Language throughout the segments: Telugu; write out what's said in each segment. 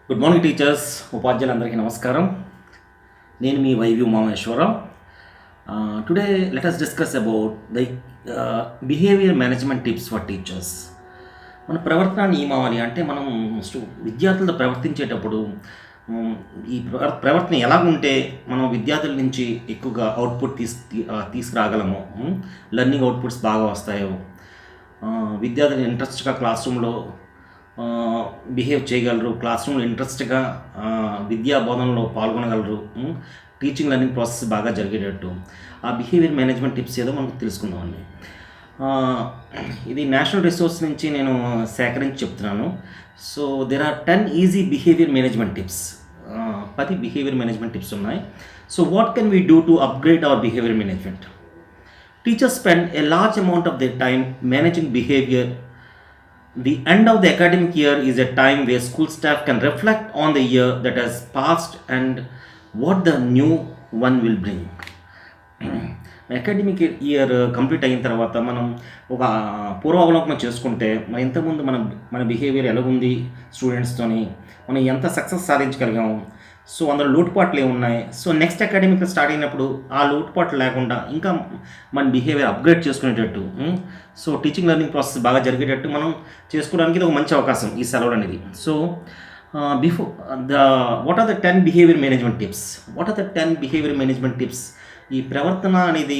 గుడ్ మార్నింగ్ టీచర్స్, ఉపాధ్యాయులందరికీ నమస్కారం. నేను మీ వైవ్యూ Mameshwararao. Today let us discuss about the behaviour management tips for teachers. మన ప్రవర్తన నియమావళి అంటే మనం విద్యార్థులతో ప్రవర్తించేటప్పుడు ఈ ప్రవర్తన ఎలాగుంటే మనం విద్యార్థుల నుంచి ఎక్కువగా అవుట్పుట్ తీసుకురాగలము, లెర్నింగ్ అవుట్పుట్స్ బాగా వస్తాయో, విద్యార్థులు ఇంట్రెస్ట్గా క్లాస్ రూమ్లో బిహేవ్ చేయగలరు, క్లాస్ రూమ్లో ఇంట్రెస్ట్గా విద్యా బోధనలో పాల్గొనగలరు, టీచింగ్ లెర్నింగ్ ప్రాసెస్ బాగా జరిగేటట్టు ఆ బిహేవియర్ మేనేజ్మెంట్ టిప్స్ ఏదో మనం తెలుసుకుందామండి. ఇది నేషనల్ రిసోర్స్ నుంచి నేను సేకరించి చెప్తున్నాను. So there are 10 easy behaviour management tips. 10 behaviour management tips ఉన్నాయి. So what can we do to upgrade our behaviour management? Teachers spend a large amount of their time managing behavior. The end of the academic year is a time where school staff can reflect on the year that has passed and what the new one will bring. Academic year complete అయిన తర్వాత మనం ఒక పూర్వావలోకనం చేసుకుంటే మన ఇంతకుముందు మన బిహేవియర్ ఎలాగుంది, స్టూడెంట్స్తోని మనం ఎంత సక్సెస్ సాధించగలిగాము, సో అందులో లోటుపాట్లు ఏమున్నాయి, సో నెక్స్ట్ అకాడమిక్ స్టార్ట్ అయినప్పుడు ఆ లోటుపాట్లు లేకుండా ఇంకా మన బిహేవియర్ అప్గ్రేడ్ చేసుకునేటట్టు, సో టీచింగ్ లెర్నింగ్ ప్రాసెస్ బాగా జరిగేటట్టు మనం చేసుకోవడానికి ఇది ఒక మంచి అవకాశం ఈ సెలవులు అనేది. So before what are the 10 behaviour management tips? What are the 10 behaviour management tips? ఈ ప్రవర్తన అనేది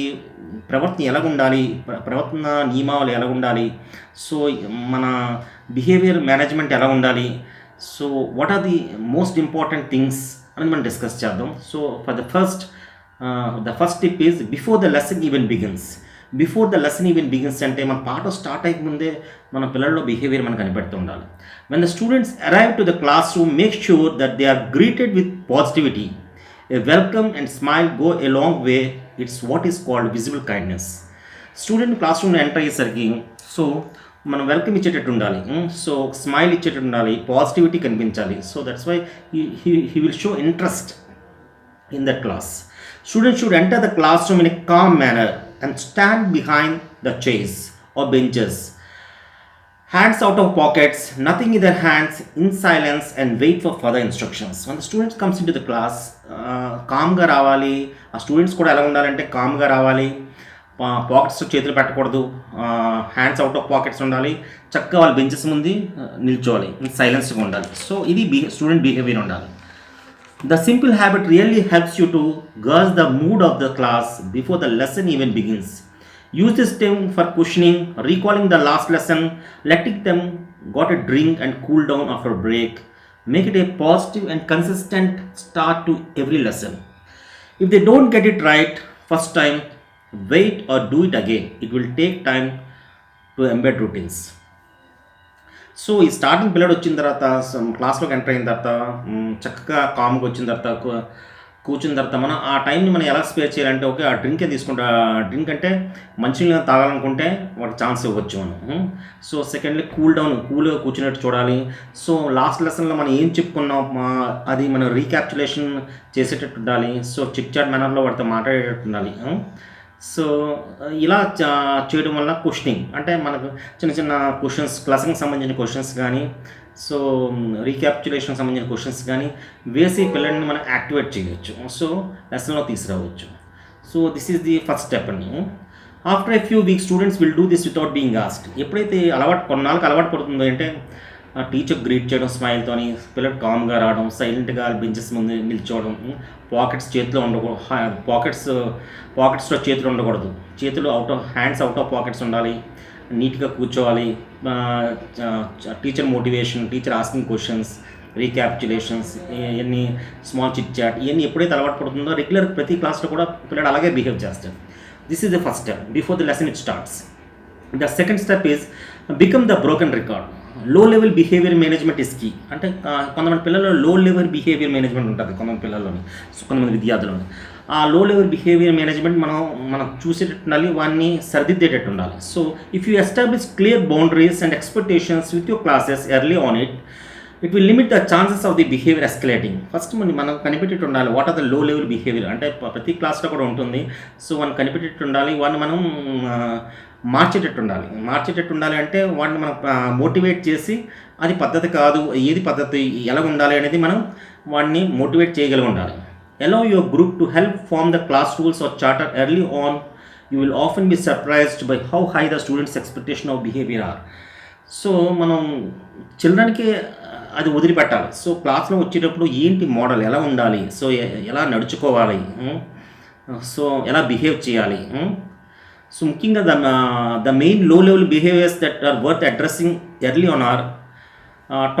ఎలాగ ఉండాలి, ప్రవర్తన నియమావళి ఎలా ఉండాలి, సో మన బిహేవియర్ మేనేజ్మెంట్ ఎలా ఉండాలి, so what are the most important things అని మనం డిస్కస్ చేద్దాం. So for the first tip is before the lesson even begins. Before the lesson even begins అంటే మన పాఠం స్టార్ట్ అయ్యే ముందే మన పిల్లల్లో బిహేవియర్ మనకు కనిపెడుతూ ఉండాలి. When the students arrive to the class room, make sure that they are greeted with positivity. A welcome and smile go a long way. It's what is called visible kindness. Student class రూమ్లో ఎంటర్ అయ్యేసరికి సో మనం వెల్కమ్ ఇచ్చేటట్టు ఉండాలి, సో స్మైల్ ఇచ్చేటట్టు ఉండాలి, పాజిటివిటీ కనిపించాలి. So that's why he will show interest in that class. Students should enter the classroom in a calm manner and stand behind the chairs or benches. Hands out of pockets, nothing in their hands, in silence and wait for further instructions. When the students comes into the class, కామ్గా రావాలి. ఆ స్టూడెంట్స్ కూడా ఎలా ఉండాలంటే కామ్గా రావాలి, పాకెట్స్ చేతులు పెట్టకూడదు, హ్యాండ్స్ అవుట్ ఆఫ్ పాకెట్స్ ఉండాలి, చక్కగా వాళ్ళ బెంచెస్ ముందు నిల్చోవాలి, సైలెన్స్గా ఉండాలి. సో ఇది స్టూడెంట్ బిహేవియర్ ఉండాలి. The simple habit really helps you to gauge the mood of the class before the lesson even begins. Use this time for questioning, recalling the last lesson, letting them got a drink and cool down after a break. Make it a positive and consistent start to every lesson. If they don't get it right first time, wait or do it again. It will take time to embed routines. So ఈ స్టార్టింగ్ పిల్లడు వచ్చిన తర్వాత క్లాస్లోకి ఎంటర్ అయిన తర్వాత చక్కగా కామ్గా వచ్చిన తర్వాత కూర్చున్న తర్వాత మనం ఆ టైంని మనం ఎలా స్పేర్ చేయాలంటే, ఓకే ఆ డ్రింకే తీసుకుంటా, డ్రింక్ అంటే మంచినీళ్ళు తాగాలనుకుంటే వాటికి ఛాన్స్ ఇవ్వచ్చు మనం. సో సెకండ్లీ కూల్గా కూర్చున్నట్టు చూడాలి. సో లాస్ట్ లెసన్లో మనం ఏం చెప్పుకున్నాం అది మనం రీక్యాప్చులేషన్ చేసేటట్టు ఉండాలి. సో చిట్ చాట్ మేనర్లో వాటితో మాట్లాడేటట్టు ఉండాలి. సో ఇలా చేయడం వల్ల క్వశ్చనింగ్ అంటే మనకు చిన్న చిన్న క్వశ్చన్స్, క్లాసింగ్కి సంబంధించిన క్వశ్చన్స్ కానీ, సో రీక్యాప్చులేషన్కి సంబంధించిన క్వశ్చన్స్ కానీ వేసి పిల్లల్ని మనం యాక్టివేట్ చేయవచ్చు, సో లెసన్లో తీసుకురావచ్చు. So this is the first step అండి. After a few weeks students will do this without being asked. ఎప్పుడైతే కొన్నాళ్ళకి అలవాటు పడుతుందో అంటే టీచర్ గ్రీట్ చేయడం స్మైల్తోని, పిల్లలు కామ్గా రావడం, సైలెంట్గా బెంచెస్ ముందు నిల్చోవడం, పాకెట్స్ చేతిలో ఉండకూడదు, పాకెట్స్లో చేతులు ఉండకూడదు, చేతులు హ్యాండ్స్ అవుట్ ఆఫ్ పాకెట్స్ ఉండాలి, నీట్గా కూర్చోవాలి. Teacher motivation, teacher asking questions, recapitulations, ఇవన్నీ స్మాల్ చిట్ చాట్, ఇవన్నీ ఎప్పుడైతే అలవాటు పడుతుందో రెగ్యులర్ ప్రతి క్లాస్లో కూడా పిల్లలు అలాగే బిహేవ్ చేస్తారు. This is the first step before the lesson it starts. The second step is become the broken record. Low level behaviour management is key. అంటే కొంతమంది పిల్లల్లో లో లెవెల్ బిహేవియర్ మేనేజ్మెంట్ ఉంటుంది, కొంతమంది విద్యార్థులని. ఆ లో లెవెల్ బిహేవియర్ మేనేజ్మెంట్ మనం చూసేటట్టు ఉండాలి, వాడిని సరిదిద్దేటట్టు ఉండాలి. So if you establish clear boundaries and expectations with your classes early on it will limit the chances of the behaviour escalating. First మనం కనిపెట్టేట్టు ఉండాలి what are the low level behaviour అంటే ప్రతి క్లాస్లో కూడా ఉంటుంది. సో మనం కనిపెట్టేట్టు ఉండాలి, వాడిని మనం మార్చేటట్టు ఉండాలి అంటే వాడిని మనం మోటివేట్ చేసి అది పద్ధతి కాదు, ఏది పద్ధతి, ఎలా ఉండాలి అనేది మనం వాడిని మోటివేట్ చేయగలిగి ఉండాలి. Allow your group to help form the class rules or charter early on. You will often be surprised by how high the students' expectation of behavior are. So మనం చిల్డ్రన్కి అది వదిలిపెట్టాలి. సో క్లాస్లో వచ్చేటప్పుడు ఏంటి మోడల్, ఎలా ఉండాలి, సో ఎలా నడుచుకోవాలి, సో ఎలా బిహేవ్ చేయాలి. సో ముఖ్యంగా the main low level behaviours that are worth addressing early on are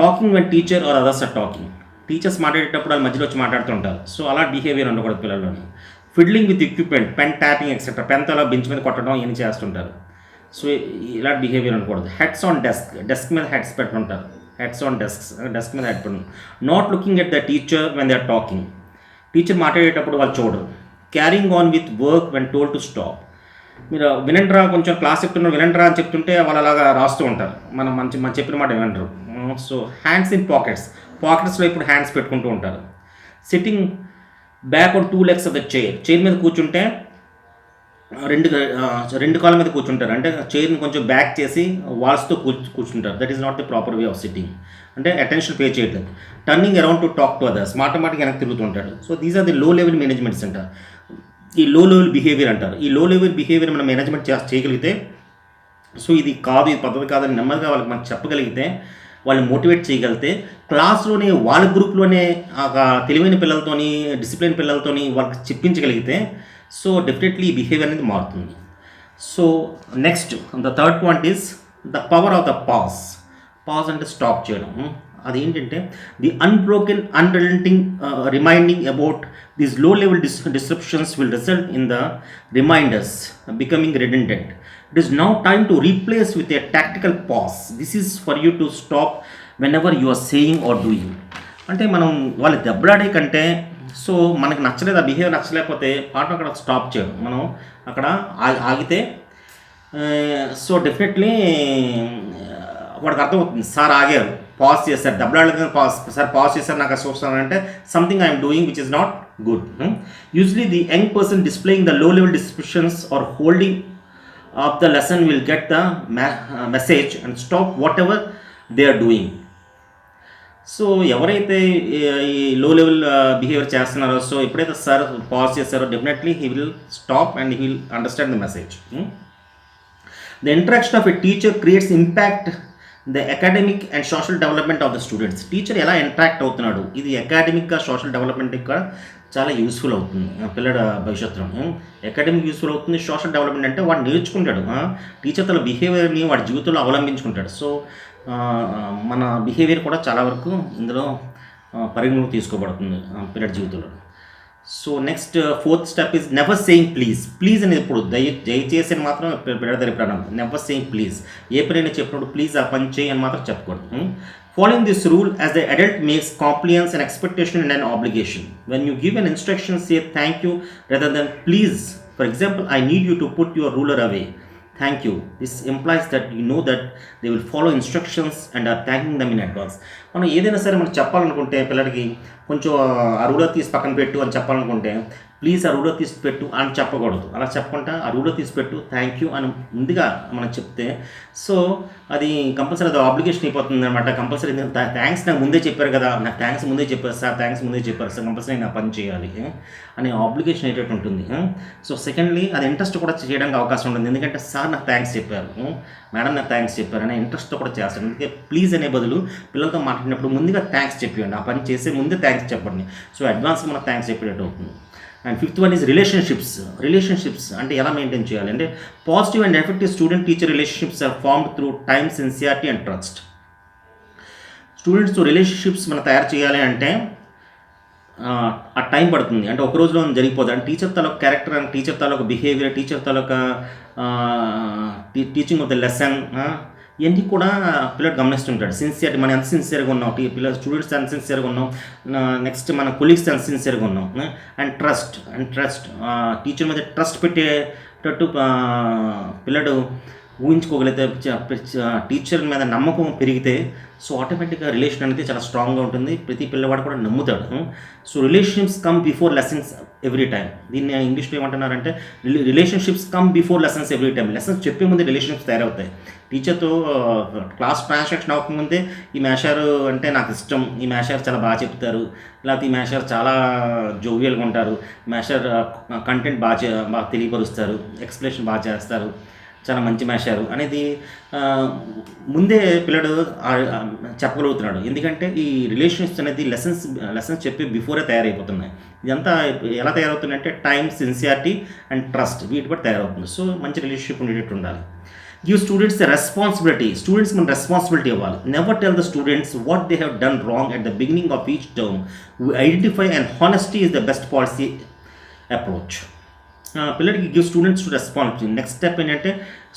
talking when teacher or others are talking. Teachers మాట్లాడేటప్పుడు వాళ్ళు మధ్యలో వచ్చి మాట్లాడుతుంటారు. సో అలా బిహేవియర్ ఉండకూడదు పిల్లల్లోని. Fiddling with equipment, pen tapping etcetera, పెన్తో అలా బెంచ్ మీద కొట్టడం ఇవన్నీ చేస్తుంటారు. సో ఇలాంటి బిహేవియర్ ఉండకూడదు. హెడ్స్ ఆన్ డెస్క్ మీద హెడ్స్ పెట్టుకుంటారు. హెడ్స్ ఆన్ డెస్క్ మీద హెడ్ పెట్టడం. Not looking at the teacher when they are talking. Teacher మాట్లాడేటప్పుడు వాళ్ళు చూడరు. Carrying on with work when told to stop. మీరు వినండ్రా, కొంచెం క్లాస్ చెప్తున్నారు వినండ్రా అని చెప్తుంటే వాళ్ళు అలాగా రాస్తూ ఉంటారు. మనం చెప్పిన మాట వినరు. సో హ్యాండ్స్ ఇన్ పాకెట్స్లో ఇప్పుడు హ్యాండ్స్ పెట్టుకుంటూ ఉంటారు. Sitting back on 2 legs of the chair మీద కూర్చుంటే రెండు కాళ్ళ మీద కూర్చుంటారు. అంటే చైర్ని కొంచెం బ్యాక్ చేసి వాల్స్తో కూర్చుంటారు. That is not the proper way of sitting. అంటే అటెన్షన్ పే చేయట్లేదు. Turning around to talk to others, మాటమాటికి వెనక్కి తిరుగుతుంటాడు. So these are the low level managements అంటారు. ఈ లో లెవెల్ బిహేవియర్ అంటారు. ఈ లో లెవెల్ బిహేవియర్ మనం మేనేజ్మెంట్ చేయగలిగితే, సో ఇది కాదు, ఇది పద్ధతి కాదని నెమ్మదిగా వాళ్ళకి మనం చెప్పగలిగితే, వాళ్ళని మోటివేట్ చేయగలిగితే, క్లాస్లోనే వాళ్ళ గ్రూప్లోనే తెలివైన పిల్లలతోని, డిసిప్లిన్ పిల్లలతోని వాళ్ళకి చెప్పించగలిగితే, సో డెఫినెట్లీ ఈ బిహేవియర్ అనేది మారుతుంది. So next the third point is the power of the pause అంటే స్టాప్ చేయడం. అదేంటంటే the unbroken unrelenting reminding about these low level disruptions will result in the reminders becoming redundant. It is now time to replace with a tactical pause. This is for you to stop whenever you are saying or doing. అంటే మనం వాళ్ళు దెబ్బలాడే కంటే, సో మనకి నచ్చలేదు, ఆ బిహేవియర్ నచ్చలేకపోతే పాట అక్కడ స్టాప్ చేయడం, మనం అక్కడ ఆగితే, సో డెఫినెట్లీ వాడికి అర్థమవుతుంది, సార్ ఆగారు, పాజ్ చేశారు, దెబ్బలాడలేదు సార్ పాజ్ చేశారు, నాకు చూస్తాను అంటే something I'm doing which is not good. Usually the young person displaying the low level descriptions are holding of the lesson will get the message and stop whatever they are doing. So ఎవరైతే ఈ లో లెవెల్ బిహేవియర్ చేస్తున్నారో, సో ఎప్పుడైతే సార్ పాజ్ చేస్తారో definitely he will stop and he will understand the message. The interaction of a teacher creates impact the academic and social development of the students. Teacher ఎలా ఇంటరాక్ట్ అవుతున్నాడు, ఇది అకాడమిక్గా సోషల్ డెవలప్మెంట్కి కూడా చాలా యూస్ఫుల్ అవుతుంది పిల్లల భవిష్యత్తులో. అకాడమిక్ యూస్ఫుల్ అవుతుంది, సోషల్ డెవలప్మెంట్ అంటే వాడు నేర్చుకుంటాడు, టీచర్ తన బిహేవియర్ని వాడి జీవితంలో అవలంబించుకుంటాడు. సో మన బిహేవియర్ కూడా చాలా వరకు ఇందులో పరిగణలోకి తీసుకోబడుతుంది పిల్లల జీవితంలో. So next fourth step is never saying please అనేది ఇప్పుడు దయచేసి అని మాత్రం పిల్లల దగ్గర ప్రాణం. నెవర్ సేయింగ్ ప్లీజ్, ఏ పని చెప్పినప్పుడు ప్లీజ్ ఆ పని చేయి అని మాత్రం చెప్పకూడదు. Following this rule as the adult makes compliance an expectation and an obligation. When you give an instruction, say thank you rather than please. For example, I need you to put your ruler away. Thank you. This implies that you know that they will follow instructions and are thanking them in advance. మనం ఏదైనా సరే మనం చెప్పాలనుకుంటే పిల్లలకి కొంచెం ఆ రూలర్ తీసి పక్కన పెట్టు అని చెప్పాలనుకుంటే, ప్లీజ్ ఆ రూలర్ తీసి పెట్టు అని చెప్పకూడదు. అలా చెప్పకుండా ఆ రూలర్ తీసి పెట్టు, థ్యాంక్ యూ అని ముందుగా మనం చెప్తే, సో అది కంపల్సరీ అది ఆబ్లిగేషన్ అయిపోతుంది అనమాట. కంపల్సరీ థ్యాంక్స్ నాకు ముందే చెప్పారు కదా, నాకు థ్యాంక్స్ ముందే చెప్పారు సార్, థ్యాంక్స్ ముందే చెప్పారు సార్, కంపల్సరీ నా పని చేయాలి అనే ఆబ్లిగేషన్ అయ్యేటట్టు ఉంటుంది. సో సెకండ్లీ అది ఇంట్రెస్ట్ కూడా చేయడానికి అవకాశం ఉంటుంది. ఎందుకంటే సార్ నాకు థ్యాంక్స్ చెప్పారు, మేడం నాకు థ్యాంక్స్ చెప్పారు అనే ఇంట్రెస్ట్తో కూడా చేస్తాను. అందుకే ప్లీజ్ అనే బదులు పిల్లలతో మాట్లాడినప్పుడు ముందుగా థ్యాంక్స్ చెప్పండి, ఆ పని చేసే ముందే థ్యాంక్స్ చెప్పండి. సో అడ్వాన్స్గా మనకు థ్యాంక్స్ చెప్పేటట్టు అవుతుంది. And fifth one is relationships అంటే ఎలా మెయింటైన్ చేయాలి అంటే, positive and effective student teacher relationships are formed through time, sincerity and trust. స్టూడెంట్స్తో రిలేషన్షిప్స్ మనం తయారు చేయాలి అంటే ఆ టైం పడుతుంది. అంటే ఒక రోజులో జరిగిపోతుంది. అంటే టీచర్ తాలూకు క్యారెక్టర్ అండ్ టీచర్ తాలూకు behaviour, teacher taluka teaching of the lesson, ఇవన్నీ కూడా పిల్లలు గమనిస్తుంటాడు. సిన్సియర్టీ, మనం ఎంత సిన్సియర్గా ఉన్నాం, పిల్లలు స్టూడెంట్స్ ఎంత సిన్సియర్గా ఉన్నాం, నెక్స్ట్ మన కొలీగ్స్ ఎంత సిన్సియర్గా ఉన్నాం. అండ్ ట్రస్ట్ టీచర్ మీద ట్రస్ట్ పెట్టేటట్టు పిల్లడు ఊహించుకోగలిగితే టీచర్ మీద నమ్మకం పెరిగితే సో ఆటోమేటిక్గా రిలేషన్ అనేది చాలా స్ట్రాంగ్గా ఉంటుంది. ప్రతి పిల్లవాడు కూడా నమ్ముతాడు. So relationships come before lessons every time. దీన్ని ఇంగ్లీష్లో ఏమంటున్నారంటే relationships come before lessons every time. Lessons చెప్పే ముందే రిలేషన్షిప్స్ తయారవుతాయి. టీచర్తో క్లాస్ ట్రాన్సాక్షన్ అవ్వకముందే ఈ మేషారు అంటే నాకు ఇష్టం, ఈ మేషారు చాలా బాగా చెప్తారు, లేకపోతే ఈ మేషారు చాలా జోవియల్గా ఉంటారు, మేషార్ కంటెంట్ బాగా తెలియపరుస్తారు, ఎక్స్ప్లెనేషన్ బాగా చేస్తారు, చాలా మంచి మేషారు అనేది ముందే పిల్లడు చెప్పగలుగుతున్నాడు. ఎందుకంటే ఈ రిలేషన్షిప్స్ అనేది లెసన్స్ చెప్పి బిఫోరే తయారైపోతున్నాయి. ఇదంతా ఎలా తయారవుతుందంటే టైం, సిన్సియారిటీ అండ్ ట్రస్ట్ వీటి బట్టి తయారవుతుంది. సో మంచి రిలేషన్షిప్ ఉండేటట్టు ఉండాలి. Give students the responsibility. Students మన రెస్పాన్సిబిలిటీ ఇవ్వాలి. Never tell the students what they have done wrong at the beginning of each term. Identify and honesty is the best policy approach. పిల్లలకి give students to responsibility. Next step ఏంటంటే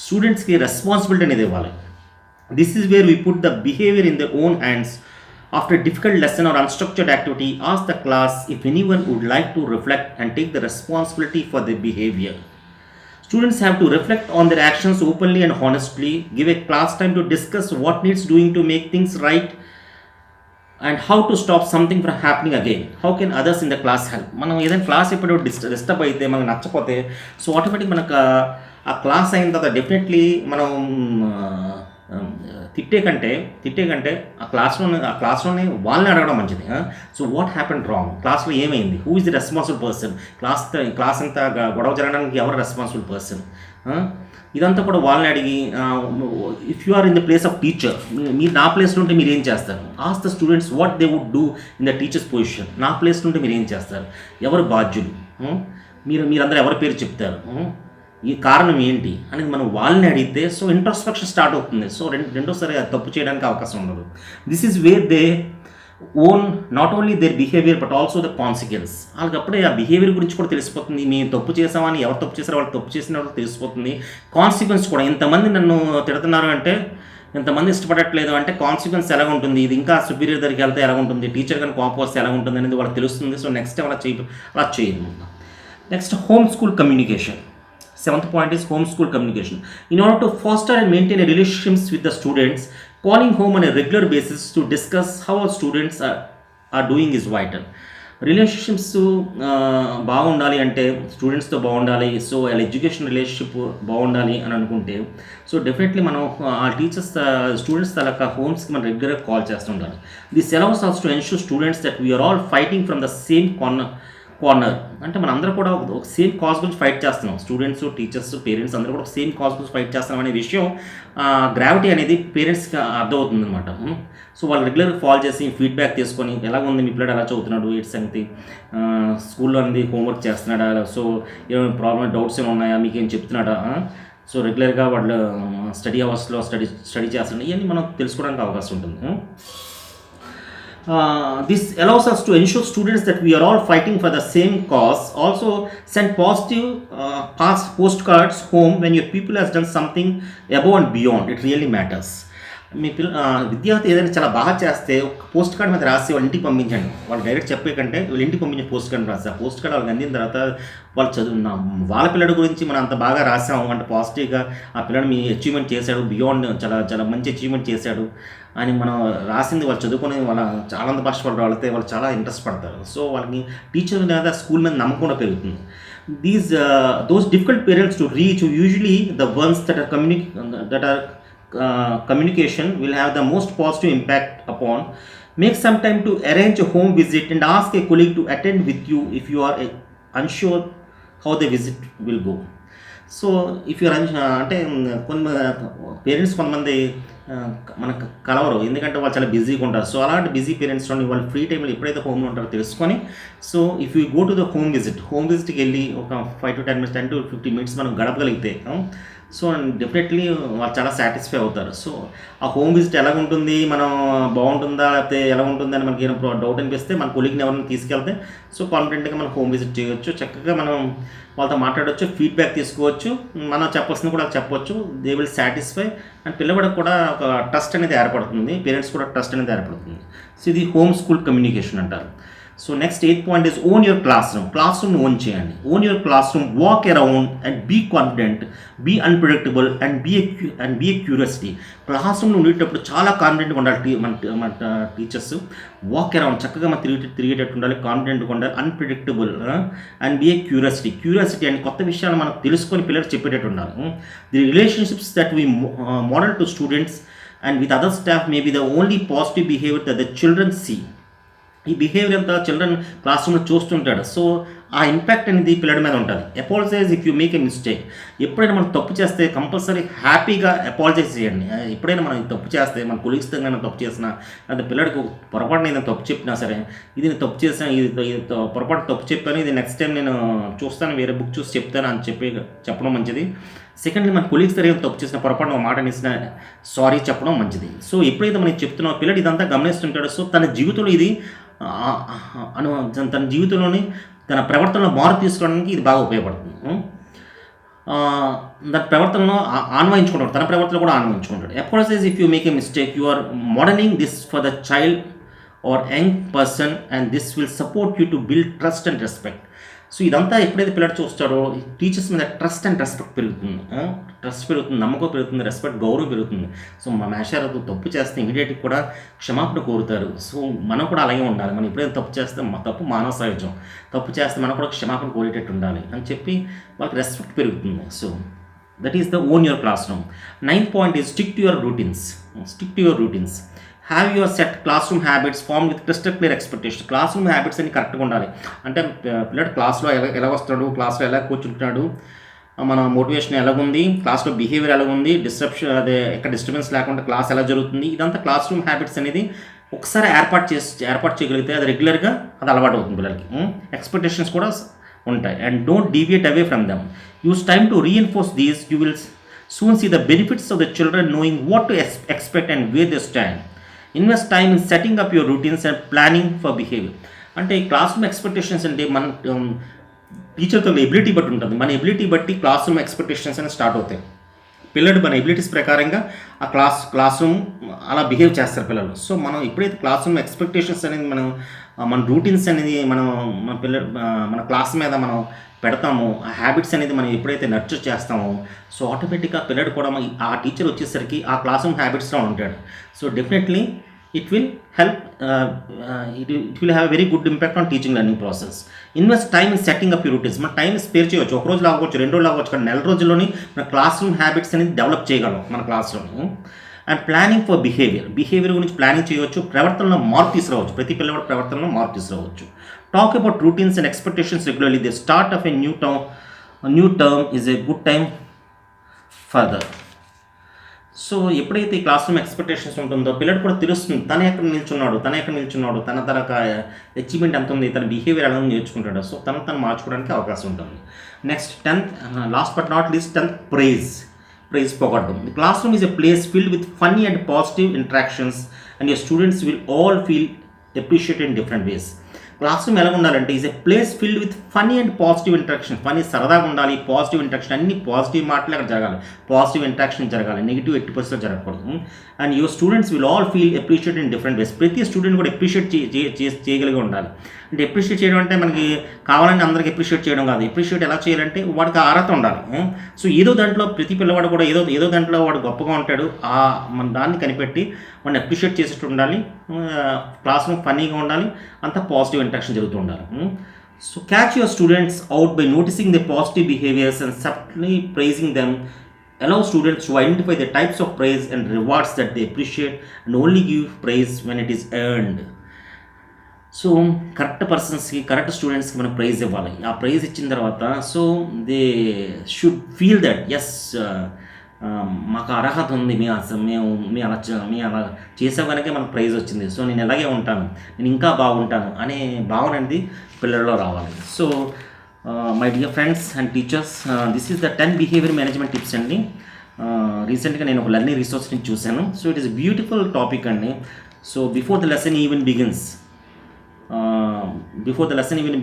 స్టూడెంట్స్కి రెస్పాన్సిబిలిటీ అనేది ఇవ్వాలి. This is where we put the behaviour in their own hands. After a difficult lesson or unstructured activity, ask the class if anyone would like to reflect and take the responsibility for their behavior. Students have to reflect on their actions openly and honestly. Give a class time to discuss what needs doing to make things right and how to stop something from happening again. How can others in the class help? మనం ఏదైనా క్లాస్ ఎప్పుడు డిస్టర్బ్ అయితే మనకు నచ్చపోతే సో ఆటోమేటిక్ మనకు ఆ క్లాస్ అయిన తర్వాత డెఫినెట్లీ మనం తిట్టే కంటే ఆ క్లాస్లోనే వాళ్ళని అడగడం మంచిది. సో వాట్ హ్యాపెండ్ రాంగ్, క్లాస్లో ఏమైంది, who is the responsible person, class అంతా గొడవ జరగడానికి ఎవరు రెస్పాన్సిబుల్ పర్సన్, ఇదంతా కూడా వాళ్ళని అడిగి if you are in the place of teacher, మీరు నా ప్లేస్లో ఉంటే మీరు ఏం చేస్తారు. Ask the students what they would do in the teacher's position. నా ప్లేస్లో ఉంటే మీరు ఏం చేస్తారు, ఎవరు బాధ్యులు, మీరందరూ ఎవరి పేరు చెప్తారు, ఈ కారణం ఏంటి అనేది మనం వాళ్ళని అడిగితే సో ఇంట్రోస్పెక్షన్ స్టార్ట్ అవుతుంది. సో రెండోసారి తప్పు చేయడానికి అవకాశం ఉండదు. This is where they own not only their behaviour but also the consequence. వాళ్ళకి అప్పుడే ఆ బిహేవియర్ గురించి కూడా తెలిసిపోతుంది. మేము తప్పు చేసామని, ఎవరు తప్పు చేశారో వాళ్ళు తప్పు చేసిన వాళ్ళు తెలిసిపోతుంది. కాన్సిక్వెన్స్ కూడా, ఇంతమంది నన్ను తిడుతున్నారు అంటే, ఇంతమంది ఇష్టపడట్లేదు అంటే కాన్సిక్వెన్స్ ఎలా ఉంటుంది, ఇది ఇంకా సుపీరియర్ దగ్గరికి వెళ్తే ఎలా ఉంటుంది, టీచర్ కానీ కోపం వస్తే ఎలా ఉంటుంది అనేది వాళ్ళకి తెలుస్తుంది. సో నెక్స్ట్ టైం అలా చేయదు. Next home school communication. Seventh point is home school communication. In order to foster and maintain a relationships with the students, calling home on a regular basis to discuss how our students are doing is vital. Relationships బాగుండాలి అంటే స్టూడెంట్స్తో బాగుండాలి. సో వాళ్ళ ఎడ్యుకేషన్ రిలేషన్షిప్ బాగుండాలి అని అనుకుంటే సో డెఫినెట్లీ మనం ఆ టీచర్స్ స్టూడెంట్స్ తలక హోమ్స్కి మనం రెగ్యులర్గా కాల్ చేస్తుండాలి. This allows us to ensure students that we are all fighting from the same corner. అంటే మన అందరూ కూడా ఒక సేమ్ కాజ్ గురించి ఫైట్ చేస్తున్నాం. స్టూడెంట్స్, టీచర్స్, పేరెంట్స్ అందరూ కూడా సేమ్ కాజ్ గురించి ఫైట్ చేస్తున్నాం అనే విషయం గ్రావిటీ అనేది పేరెంట్స్కి అర్థమవుతుంది అనమాట. సో వాళ్ళు రెగ్యులర్గా కాల్ చేసి ఫీడ్బ్యాక్ తీసుకొని ఎలా ఉంది మీ పిల్లడు, ఎలా చదువుతున్నాడు, ఏంటి సంగతి, స్కూల్లో అనేది హోంవర్క్ చేస్తున్నాడా, సో ఏమైనా ప్రాబ్లమ్, డౌట్స్ ఏమైనా ఉన్నాయా, మీకు ఏం చెప్తున్నాడా, సో రెగ్యులర్గా వాళ్ళు స్టడీ అవర్స్లో స్టడీ చేస్తున్నాడు, ఇవన్నీ మనం తెలుసుకోవడానికి అవకాశం ఉంటుంది. This allows us to ensure students that we are all fighting for the same cause. Also send positive postcards home when your pupil has done something above and beyond. It really matters. మీ విద్యార్థి ఏదైనా చాలా బాగా చేస్తే ఒక పోస్ట్ కార్డ్ మీద రాసి వాళ్ళ ఇంటికి పంపించండి. వాళ్ళు డైరెక్ట్ చెప్పే కంటే వాళ్ళ ఇంటికి పంపించే పోస్ట్ కార్డ్ రాసి ఆ పోస్ట్ కార్డ్ వాళ్ళకి అందిన తర్వాత వాళ్ళు చదువున్నాం వాళ్ళ పిల్లడి గురించి మనం అంత బాగా రాసాము అంటే పాజిటివ్గా ఆ పిల్లడు మీ అచీవ్మెంట్ చేశాడు, బియాండ్ చాలా చాలా మంచి అచీవ్మెంట్ చేశాడు అని మనం రాసింది వాళ్ళు చదువుకొని వాళ్ళ చాలా ఆనందపరచబడ్డ వాళ్ళతే వాళ్ళు చాలా ఇంట్రెస్ట్ పడతారు. సో వాళ్ళకి టీచర్ మీద స్కూల్ మీద నమ్మకం కూడా పెరుగుతుంది. Those difficult parents to reach usually the ones that are communication will have the most positive impact upon. Make some time to arrange a home visit and ask a colleague to attend with you if you are unsure how the visit will go. So if you're అంటే పేరెంట్స్ కొంతమంది మనకు కలవరు, ఎందుకంటే వాళ్ళు చాలా బిజీగా ఉంటారు. సో అలాంటి బిజీ పేరెంట్స్లోని వాళ్ళు ఫ్రీ టైంలో ఎప్పుడైతే హోమ్లో ఉంటారో తెలుసుకొని so if you go to the home విజిట్కి వెళ్ళి ఒక 5 to 10 minutes 10 to 15 minutes మనం గడపగలిగితే సో డెఫినెట్లీ వాళ్ళు చాలా సాటిస్ఫై అవుతారు. సో ఆ హోమ్ విజిట్ ఎలా ఉంటుంది, మనం బాగుంటుందా లేకపోతే ఎలా ఉంటుందని మనకి ఏమైనా డౌట్ అనిపిస్తే మన కొలీగ్ని ఎవరైనా తీసుకెళ్తే సో కాన్ఫిడెంట్గా మనం హోమ్ విజిట్ చేయవచ్చు, చక్కగా మనం వాళ్ళతో మాట్లాడవచ్చు, ఫీడ్బ్యాక్ తీసుకోవచ్చు, మనం చెప్పాల్సింది కూడా చెప్పవచ్చు. దే విల్ సాటిస్ఫై అండ్ పిల్లవాడికి కూడా ఒక ట్రస్ట్ అనేది ఏర్పడుతుంది, పేరెంట్స్ కూడా ట్రస్ట్ అనేది ఏర్పడుతుంది. సో ఇది హోమ్ స్కూల్ కమ్యూనికేషన్ అంటారు. So next 8th point is own your class రూమ్ని ఓన్ చేయండి. Own your class room, walk around and be confident, be unpredictable and be a curiosity. Class రూమ్లో ఉండేటప్పుడు చాలా కాన్ఫిడెంట్గా ఉండాలి మన టీచర్స్. వాక్ అరౌండ్ చక్కగా మనం తిరిగేటట్టు ఉండాలి, కాన్ఫిడెంట్గా ఉండాలి, unpredictable and be a curiosity and కొత్త విషయాలు మనం తెలుసుకొని పిల్లలకు చెప్పేటట్టు ఉండాలి. The relationships that we model to students and with other staff may be the only positive behavior that the children see. ఈ బిహేవియర్ అంతా చిల్డ్రన్ క్లాస్ రూమ్లో చూస్తుంటాడు. సో ఆ ఇంపాక్ట్ అనేది పిల్లడి మీద ఉంటుంది. Apologise if you make a mistake. ఎప్పుడైనా మనం తప్పు చేస్తే కంపల్సరీ హ్యాపీగా అపాలజైజ్ చేయండి. ఎప్పుడైనా మనం తప్పు చేస్తే మన కొలీగ్స్తో కానీ తప్పు చేసినా, లేదా పిల్లడికి పొరపాటున ఏదైనా తప్పు చెప్పినా సరే, ఇది నేను తప్పు చేసిన, ఇది పొరపాటు తప్పు చెప్పాను, ఇది నెక్స్ట్ టైం నేను చూస్తాను, వేరే బుక్ చూసి చెప్తాను అని చెప్పడం మంచిది. సెకండ్లీ మన కొలీగ్స్ దగ్గర తప్పు చేసిన, పొరపాటున ఒక మాట అనేసిన సారీ చెప్పడం మంచిది. సో ఎప్పుడైతే మనం చెప్తున్నాం పిల్లడు ఇదంతా గమనిస్తుంటాడు. సో తన జీవితంలో ఇది తన జీవితంలోని తన ప్రవర్తనలో మార్పు తీసుకోవడానికి ఇది బాగా ఉపయోగపడుతుంది. దాని ప్రవర్తనలో ఆన్వయించుకుంటాడు, తన ప్రవర్తనలో కూడా ఆన్వయించుకుంటాడు. Apologise if you make a mistake, you are modelling this for the child or young person and this will support you to build trust and respect. So ఇదంతా ఎప్పుడైతే పిల్లడు చూస్తాడో టీచర్స్ మీద ట్రస్ట్ అండ్ రెస్పెక్ట్ పెరుగుతుంది. ట్రస్ట్ పెరుగుతుంది, నమ్మకం పెరుగుతుంది, రెస్పెక్ట్, గౌరవం పెరుగుతుంది. సో మా మేషారు తప్పు చేస్తే ఇమీడియట్గా కూడా క్షమాపణ కోరుతారు. సో మనం కూడా అలాగే ఉండాలి. మనం ఎప్పుడైతే తప్పు చేస్తే తప్పు మానవ సహజం, తప్పు చేస్తే మనం కూడా క్షమాపణ కోరేటట్టు ఉండాలి అని చెప్పి వాళ్ళకి రెస్పెక్ట్ పెరుగుతుంది. So that is the own your class room. 9th point is stick to your routines. Have your set class room habits form with crystal clear expectation. Class room habits అన్ని కరెక్ట్గా ఉండాలి. అంటే పిల్లడు క్లాస్లో ఎలా వస్తాడు, క్లాస్లో ఎలా కూర్చుంటున్నాడు, మన మోటివేషన్ ఎలాగుంది, క్లాస్లో బిహేవియర్ ఎలాగుంది, ఎక్కడ డిస్టర్బెన్స్ లేకుండా క్లాస్ ఎలా జరుగుతుంది, ఇదంతా క్లాస్ రూమ్ హ్యాబిట్స్ అనేది ఒకసారి ఏర్పాటు చేయగలిగితే అది రెగ్యులర్గా అది అలవాటు అవుతుంది పిల్లలకి. ఎక్స్పెక్టేషన్స్ కూడా ఉంటాయి. And don't deviate away from them. Use time to reinforce these. You will soon see the benefits of the children knowing what to expect and where they stand. Invest time in setting up your routines and planning for behavior. అంటే క్లాస్ రూమ్ ఎక్స్పెక్టేషన్స్ అంటే మన టీచర్తో ఎబిలిటీ బట్టి ఉంటుంది. మన ఎబిలిటీ బట్టి క్లాస్ రూమ్ ఎక్స్పెక్టేషన్స్ అనేది స్టార్ట్ అవుతాయి. పిల్లలు మన ఎబిలిటీస్ ప్రకారంగా ఆ క్లాస్ రూమ్ అలా బిహేవ్ చేస్తారు పిల్లలు. సో మనం ఎప్పుడైతే క్లాస్ రూమ్ ఎక్స్పెక్టేషన్స్ అనేది మన రూటీన్స్ అనేది మన క్లాస్ మీద మనం పెడతామో, ఆ హ్యాబిట్స్ అనేది మనం ఎప్పుడైతే నర్చర్ చేస్తామో, సో ఆటోమేటిక్గా పిల్లడు కూడా ఆ టీచర్ వచ్చేసరికి ఆ క్లాస్ రూమ్ హ్యాబిట్స్లో ఉంటాడు. So definitely it will help, it will have very good impact on teaching learning process. Invest time in setting up your routines. మన టైం స్పేర్ చేయవచ్చు, ఒక రోజు లాగవచ్చు, 2 రోజులు లాగవచ్చు, కానీ 4 రోజుల్లోని మన క్లాస్ రూమ్ హ్యాబిట్స్ అనేది డెవలప్ చేయగలం మన క్లాస్లోని. అండ్ ప్లానింగ్ ఫర్ బిహేవియర్ గురించి ప్లానింగ్ చేయవచ్చు, ప్రవర్తనలో మార్పు తీసుకురావచ్చు, ప్రతి పిల్లవాడి ప్రవర్తనలో మార్పు తీసుకురావచ్చు. Talk about routines and expectations regularly. The start of a new term is a good time further. So ఎప్పుడైతే ఈ క్లాస్ రూమ్ ఎక్స్పెక్టేషన్స్ ఉంటుందో పిల్లడు కూడా తెలుస్తుంది తన ఎక్కడ నిల్చున్నాడు, తన అచీవ్మెంట్ ఎంత ఉంది, తన బిహేవియర్ ఎలా నేర్చుకుంటాడు. సో తను మార్చుకోవడానికి అవకాశం ఉంటుంది. Next 10th, last but not least 10th, praise పొగడ్డం. The class room is a place filled with funny and positive interactions and your students will all feel appreciated in different ways. Class room ఎలా ఉండాలంటే is a place filled with funny and positive interaction. Funny సరదాగా ఉండాలి, పాజిటివ్ ఇంటరాక్షన్, అన్ని పాజిటివ్ మాటలు అక్కడ జరగాలి, పాజిటివ్ ఇంటరాక్షన్ జరగాలి, నెగిటివ్ 80% జరగకూడదు. And your students will all feel appreciate in different వేస్. ప్రతి స్టూడెంట్ కూడా అప్రిషియేట్ చేయగలిగి ఉండాలి. అంటే అప్రిషియేట్ చేయడం అంటే మనకి కావాలని అందరికి అప్రిషియేట్ చేయడం కాదు. అప్రిషియేట్ ఎలా చేయాలంటే వాడికి అర్హత ఉండాలి. సో ఏదో దాంట్లో ప్రతి పిల్లవాడు కూడా ఏదో దాంట్లో వాడు గొప్పగా ఉంటాడు, మన దాన్ని కనిపెట్టి వాడిని అప్రిషియేట్ చేసేట్టు ఉండాలి. క్లాస్ రూమ్ ఫన్నీగా ఉండాలి, అంతా పాజిటివ్ ఇంటరాక్షన్ జరుగుతూ ఉండాలి. So catch your students out by noticing the positive behaviours and subtly praising them. Allow students to identify the types of praise and rewards that they appreciate and only give praise when it is earned. So correct పర్సన్స్కి, కరెక్ట్ స్టూడెంట్స్కి మనం ప్రైజ్ ఇవ్వాలి. ఆ ప్రైజ్ ఇచ్చిన తర్వాత so they should feel that yes మాకు అర్హత ఉంది, మేము అలా చేసే కనుకే మనకు ప్రైజ్ వచ్చింది, సో నేను ఎలాగే ఉంటాను, నేను ఇంకా బాగుంటాను అనే భావన అనేది పిల్లల్లో రావాలి. So my dear friends and teachers, this is the 10 behaviour management tips అండి. రీసెంట్గా నేను ఒక లెర్నింగ్ రిసోర్స్ నుంచి చూశాను. So it is beautiful topic అండి. So before the lesson even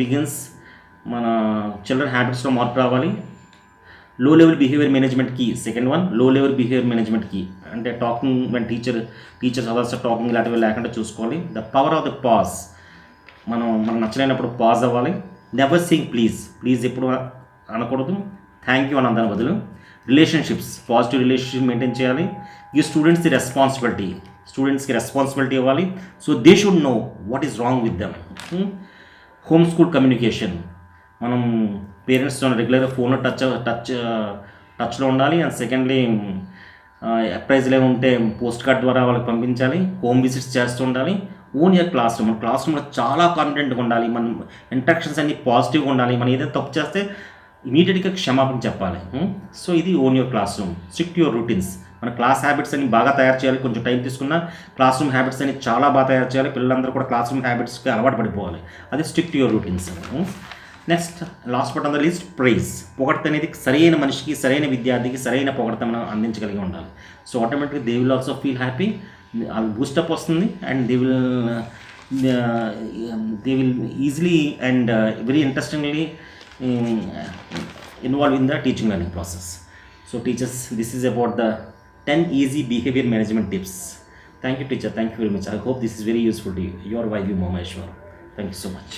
begins మన చిల్డ్రన్ హ్యాబిట్స్లో మార్పు రావాలి. Low level behaviour management key. Second one, low level behaviour management key అంటే talking when teachers others talking ఇలాంటివి లేకుండా చూసుకోవాలి. The power of the pause. మనకు నచ్చలేనప్పుడు పాజ్ అవ్వాలి. నెవర్ సింగ్ ప్లీజ్ ఎప్పుడు అనకూడదు. థ్యాంక్ యూ అని దాని బదులు. రిలేషన్షిప్స్, పాజిటివ్ రిలేషన్షిప్ మెయింటైన్ చేయాలి. ఈ స్టూడెంట్స్కి రెస్పాన్సిబిలిటీ ఇవ్వాలి. So they should know what is wrong with them. Home school communication, మనం పేరెంట్స్తో రెగ్యులర్గా ఫోన్లో టచ్లో ఉండాలి. అండ్ సెకండ్లీ అప్రైజ్లు ఉంటే పోస్ట్ కార్డ్ ద్వారా వాళ్ళకి పంపించాలి. హోమ్ విజిట్స్ చేస్తూ ఉండాలి. ఓన్ యర్ క్లాస్ రూమ్, మన క్లాస్ రూమ్లో చాలా కాన్ఫిడెంట్గా ఉండాలి. మన ఇంట్రాక్షన్స్ అన్ని పాజిటివ్గా ఉండాలి. మనం ఏదైనా తప్పు చేస్తే ఇమీడియట్గా క్షమాపణ చెప్పాలి. సో ఇది own your class room. Strict your routines, మన క్లాస్ హ్యాబిట్స్ అన్ని బాగా తయారు చేయాలి. కొంచెం టైం తీసుకున్న క్లాస్ రూమ్ హ్యాబిట్స్ అన్ని చాలా బాగా తయారు చేయాలి. పిల్లలందరూ కూడా క్లాస్ రూమ్ హ్యాబిట్స్కి అలవాటు పడిపోవాలి. అది strict your routines. Next last but on the list, praise. పొగడ్త అనేది సరైన మనిషికి, సరైన విద్యార్థికి సరైన పొగడ్త మనం అందించగలిగి ఉండాలి. సో ఆటోమేటిక్గా they will also feel happy, అది బూస్టప్ వస్తుంది. And they will easily and very interestingly involved in the teaching learning process. So teachers, this is about the 10 easy behavior management tips. Thank you teacher, thank you very much. I hope this is very useful to you. Your YV Mameshwar. Thank you so much.